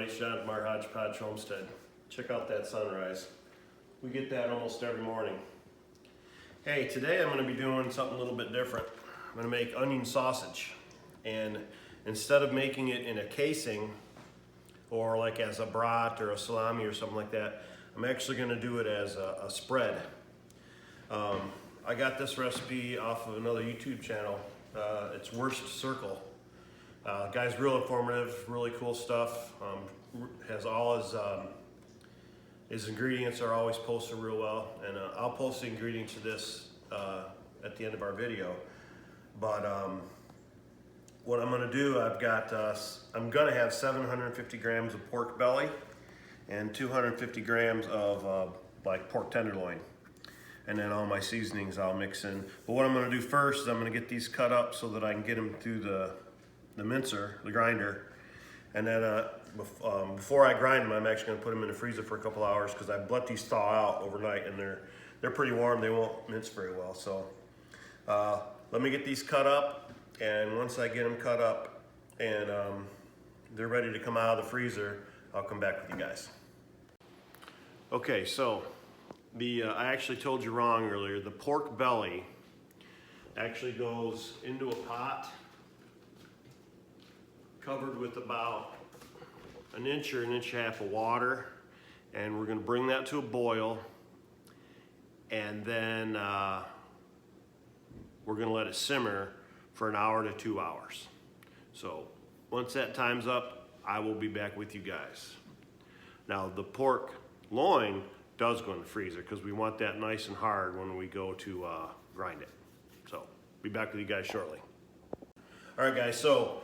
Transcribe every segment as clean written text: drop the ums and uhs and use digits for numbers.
it's John from our Hodgepodge Homestead. Check out that sunrise. We get that almost every morning. Hey, today I'm going to be doing something a little bit different. I'm going to make onion sausage. And instead of making it in a casing or like as a broth or a salami or something like that, I'm actually going to do it as a spread. I got this recipe off of another YouTube channel. It's Wurst Circle. Guy's real informative, really cool stuff. Has all his ingredients are always posted real well, and I'll post the ingredients to this at the end of our video. But what I'm going to do, I'm going to have 750 grams of pork belly and 250 grams of like pork tenderloin. And then all my seasonings I'll mix in. But what I'm going to do first is I'm going to get these cut up so that I can get them through the mincer, the grinder. And then before I grind them, I'm actually going to put them in the freezer for a couple hours because I let these thaw out overnight, and they're pretty warm. They won't mince very well. So let me get these cut up, and once I get them cut up and they're ready to come out of the freezer, I'll come back with you guys. Okay, so I actually told you wrong earlier. The pork belly actually goes into a pot covered with about an inch or an inch and a half of water, and we're going to bring that to a boil, and then we're going to let it simmer for an hour to 2 hours. So once that time's up, I will be back with you guys. Now the pork loin does go in the freezer because we want that nice and hard when we go to grind it. So be back with you guys shortly. All right guys, so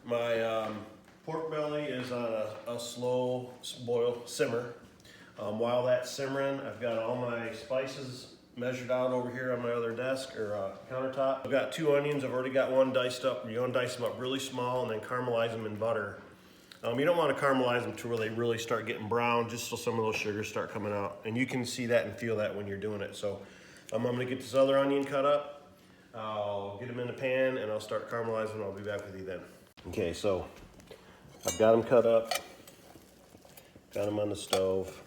my pork belly is on a slow boil simmer. While that's simmering, I've got all my spices measured out over here on my other desk or countertop. I've got 2 onions. I've already got one diced up. You want to dice them up really small and then caramelize them in butter. You don't want to caramelize them to where they really start getting brown, just so some of those sugars start coming out. And you can see that and feel that when you're doing it. So I'm going to get this other onion cut up. I'll get them in the pan and I'll start caramelizing. I'll be back with you then. Okay, so I've got them cut up, got them on the stove,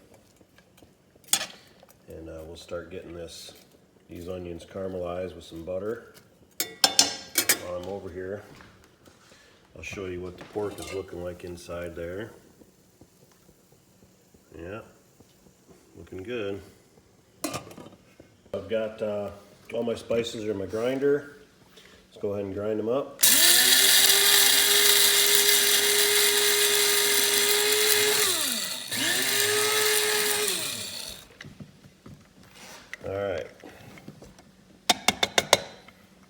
and we'll start getting these onions caramelized with some butter. While I'm over here, I'll show you what the pork is looking like inside there. Yeah, looking good. I've got all my spices are in my grinder. Let's go ahead and grind them up. All right,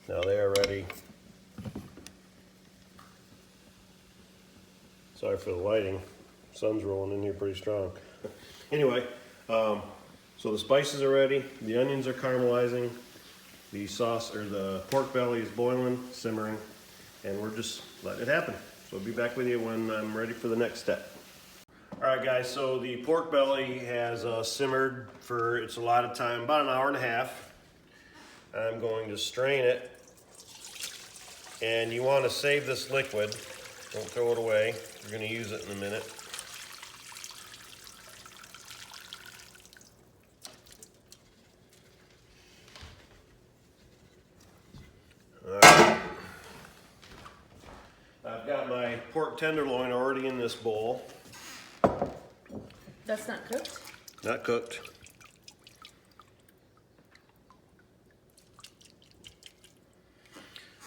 now they are ready. Sorry for the lighting, sun's rolling in here pretty strong. Anyway, so the spices are ready, the onions are caramelizing, the sauce or the pork belly is boiling, simmering, and we're just letting it happen. So I'll be back with you when I'm ready for the next step. All right guys, so the pork belly has simmered for it's a lot of time, about an hour and a half. I'm going to strain it, and you want to save this liquid. Don't throw it away. You're going to use it in a minute. All right. I've got my pork tenderloin already in this bowl. That's not cooked? Not cooked.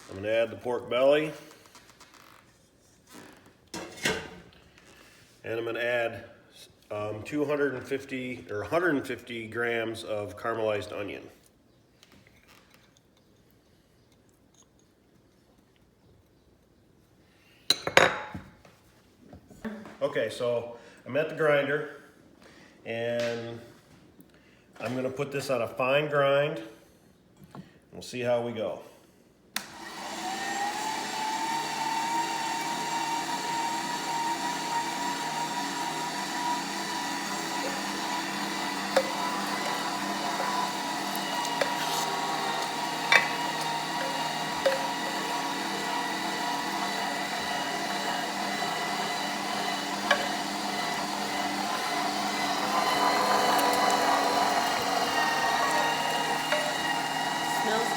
I'm going to add the pork belly. And I'm going to add 250 or 150 grams of caramelized onion. Okay, so I'm at the grinder, and I'm going to put this on a fine grind. We'll see how we go.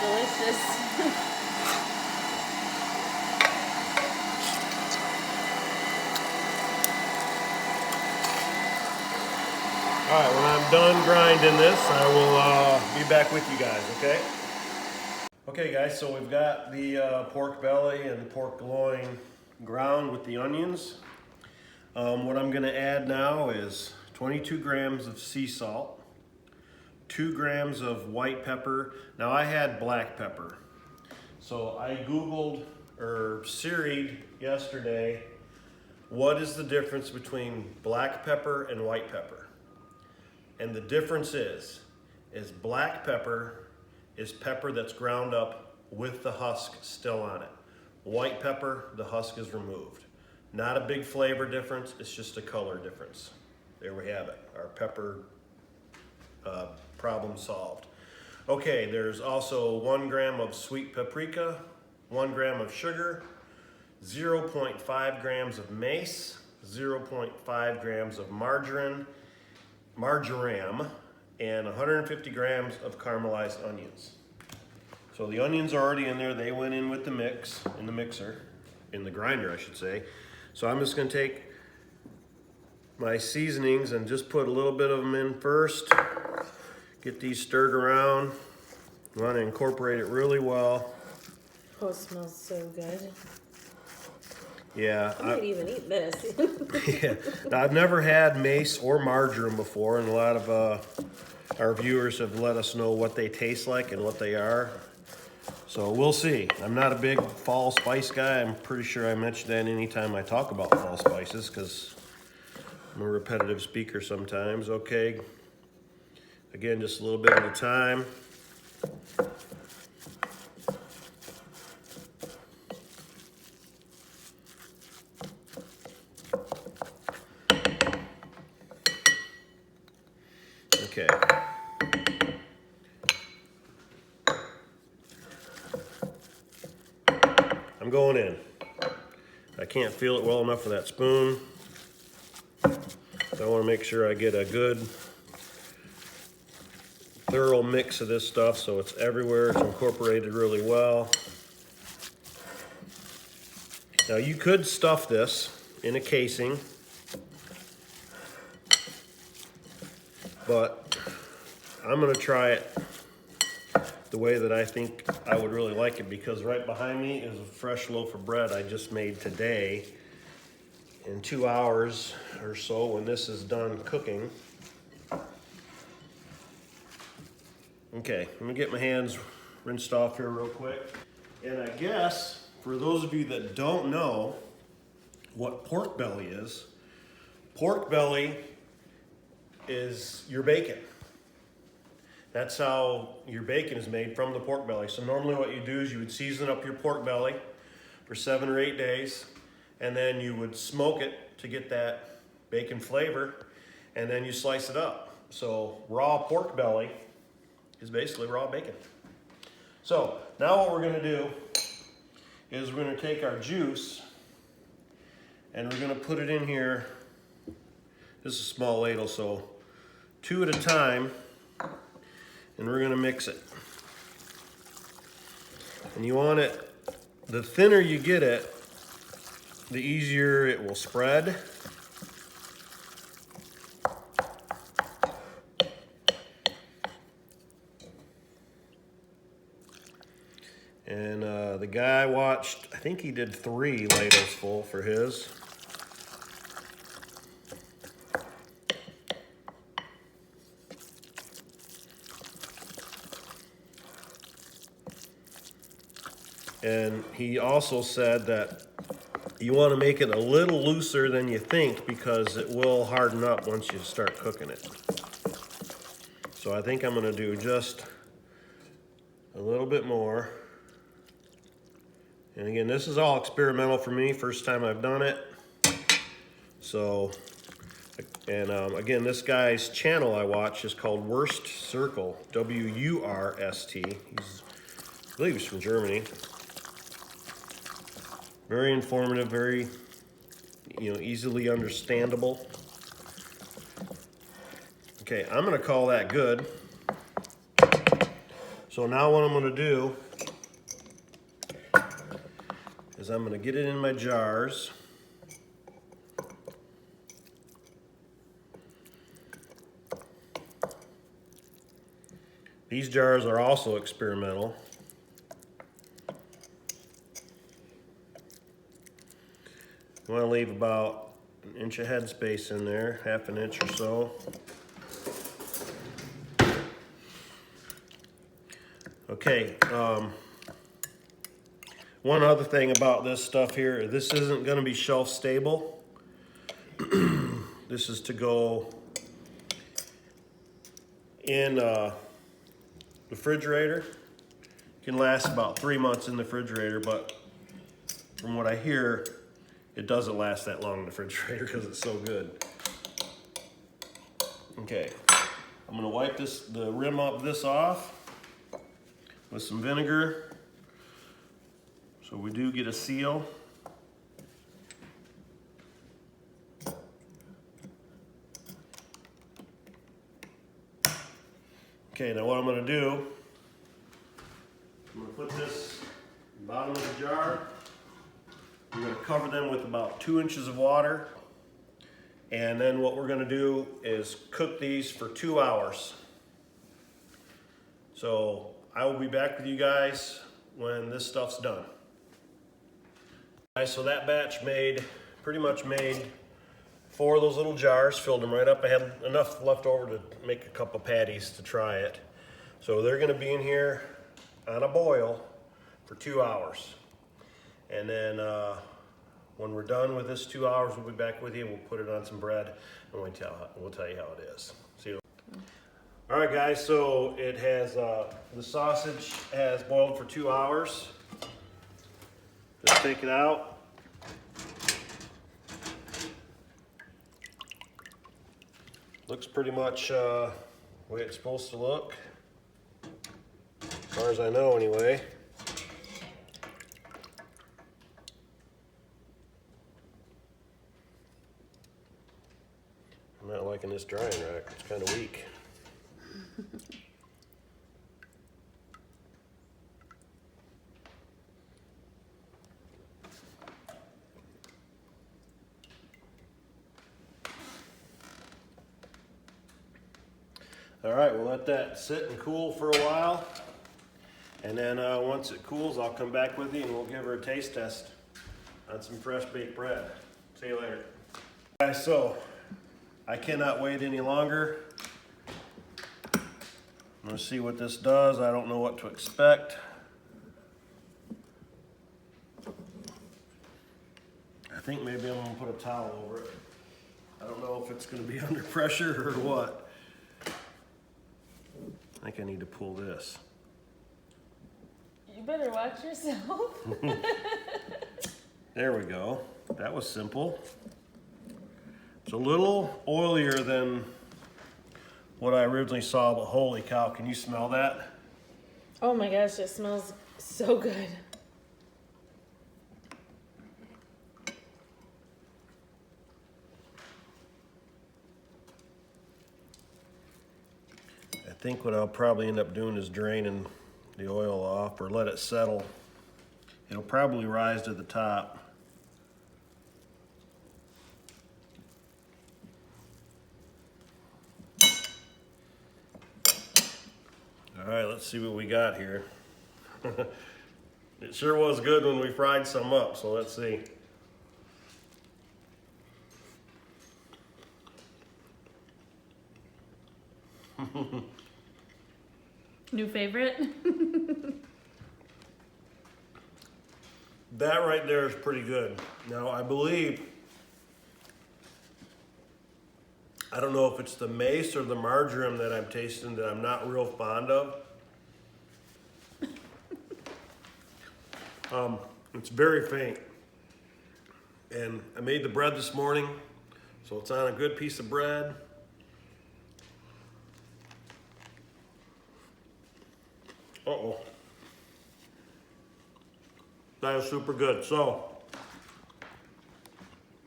delicious. All right, when I'm done grinding this, I will be back with you guys, okay? Okay guys, so we've got the pork belly and pork loin ground with the onions. What I'm gonna add now is 22 grams of sea salt, 2 grams of white pepper. Now I had black pepper. So I Googled or Siri'd yesterday, what is the difference between black pepper and white pepper? And the difference is black pepper is pepper that's ground up with the husk still on it. White pepper, the husk is removed. Not a big flavor difference, it's just a color difference. There we have it, our pepper problem solved. Okay, there's also 1 gram of sweet paprika, 1 gram of sugar, 0.5 grams of mace, 0.5 grams of marjoram, and 150 grams of caramelized onions. So the onions are already in there. They went in with the mix, in the mixer, in the grinder, I should say. So I'm just gonna take my seasonings and just put a little bit of them in first. Get these stirred around. You wanna incorporate it really well. Oh, it smells so good. Yeah. I might even eat this. Yeah. Now, I've never had mace or marjoram before, and a lot of our viewers have let us know what they taste like and what they are. So we'll see. I'm not a big fall spice guy. I'm pretty sure I mention that anytime I talk about fall spices because I'm a repetitive speaker sometimes. Okay. Again, just a little bit at a time. Okay. I'm going in. I can't feel it well enough with that spoon. So I want to make sure I get a good, thorough mix of this stuff so it's everywhere, it's incorporated really well. Now you could stuff this in a casing, but I'm gonna try it the way that I think I would really like it, because right behind me is a fresh loaf of bread I just made today. In 2 hours or so, when this is done cooking. Okay, let me get my hands rinsed off here real quick. And I guess, for those of you that don't know what pork belly is your bacon. That's how your bacon is made, from the pork belly. So normally what you do is you would season up your pork belly for 7 or 8 days, and then you would smoke it to get that bacon flavor, and then you slice it up. So raw pork belly is basically raw bacon. So now what we're gonna do is we're gonna take our juice and we're gonna put it in here. This is a small ladle, so 2 at a time, and we're gonna mix it. And you want it, the thinner you get it, the easier it will spread. And the guy watched, I think he did 3 ladles full for his. And he also said that you want to make it a little looser than you think, because it will harden up once you start cooking it. So I think I'm going to do just a little bit more. And again, this is all experimental for me, first time I've done it. So, and again, this guy's channel I watch is called Wurst Circle, W-U-R-S-T. I believe he's from Germany. Very informative, very, easily understandable. Okay, I'm gonna call that good. So now what I'm gonna do is I'm gonna get it in my jars. These jars are also experimental. You want to leave about an inch of head space in there, half an inch or so. Okay, one other thing about this stuff here, this isn't going to be shelf stable. This is to go in the refrigerator. It can last about 3 months in the refrigerator, but from what I hear, it doesn't last that long in the refrigerator because it's so good. Okay, I'm gonna wipe the rim of this off with some vinegar, so we do get a seal. Okay, now what I'm gonna do, I'm gonna put this in the bottom of the jar. We're gonna cover them with about 2 inches of water. And then what we're gonna do is cook these for 2 hours. So I will be back with you guys when this stuff's done. So that batch pretty much made 4 of those little jars, filled them right up. I had enough left over to make a couple patties to try it. So they're gonna be in here on a boil for 2 hours. And then when we're done with this 2 hours, we'll be back with you. We'll put it on some bread and we'll tell you how it is. See you. All right, guys, so it has, the sausage has boiled for 2 hours. Just take it out. Looks pretty much the way it's supposed to look, as far as I know anyway. I'm not liking this drying rack, it's kind of weak. All right, we'll let that sit and cool for a while. And then once it cools, I'll come back with you and we'll give her a taste test on some fresh baked bread. See you later. Guys, so I cannot wait any longer. I'm gonna see what this does. I don't know what to expect. I think maybe I'm gonna put a towel over it. I don't know if it's gonna be under pressure or what. I think I need to pull this. You better watch yourself. There we go. That was simple. It's a little oilier than what I originally saw, but holy cow, can you smell that? Oh my gosh, it smells so good. I think what I'll probably end up doing is draining the oil off or let it settle. It'll probably rise to the top. All right, let's see what we got here. It sure was good when we fried some up, so let's see. New favorite? That right there is pretty good. Now, I believe, I don't know if it's the Mace or the Marjoram that I'm tasting that I'm not real fond of. It's very faint. And I made the bread this morning, so it's on a good piece of bread. Uh-oh. That is super good. So,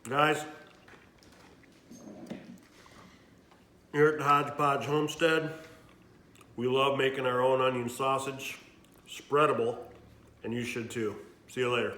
guys, here at the Hodgepodge Homestead, We love making our own onion sausage, spreadable, and you should too. See you later.